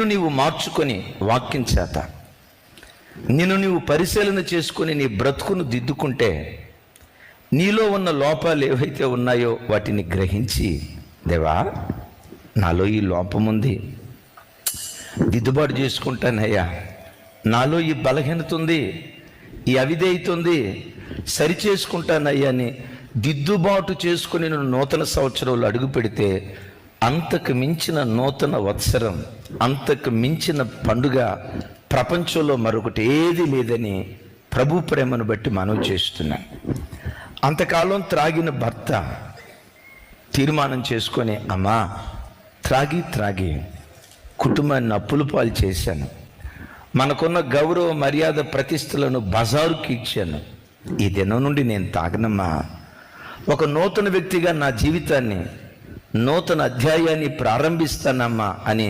నీవు మార్చుకొని వాక్యం చేత నిన్ను నీవు పరిశీలన చేసుకొని నీ బ్రతుకును దిద్దుకుంటే నీలో ఉన్న లోపాలు ఏవైతే ఉన్నాయో వాటిని గ్రహించి, దేవా నాలో ఈ లోపం ఉంది, దిద్దుబాటు చేసుకుంటానయ్యా, నాలో ఈ బలహీనత ఉంది, ఈ అవిధేయత ఉంది, సరి చేసుకుంటానయ్యా అని దిద్దుబాటు చేసుకుని నేను నూతన సంవత్సరంలో అడుగు పెడితే అంతకు మించిన నూతన వత్సరం, అంతకు మించిన పండుగ ప్రపంచంలో మరొకటి ఏది లేదని ప్రభు ప్రేమను బట్టి మనవి చేస్తున్నాం. అంతకాలం త్రాగిన భర్త తీర్మానం చేసుకొని, అమ్మా త్రాగి కుటుంబాన్ని అప్పుల పాలు చేశాను, మనకున్న గౌరవ మర్యాద ప్రతిష్టలను బజారుకి ఇచ్చాను, ఈ దినం నుండి నేను తాగనమ్మా, ఒక నూతన వ్యక్తిగా నా జీవితాన్ని, నూతన అధ్యాయాన్ని ప్రారంభిస్తానమ్మా అని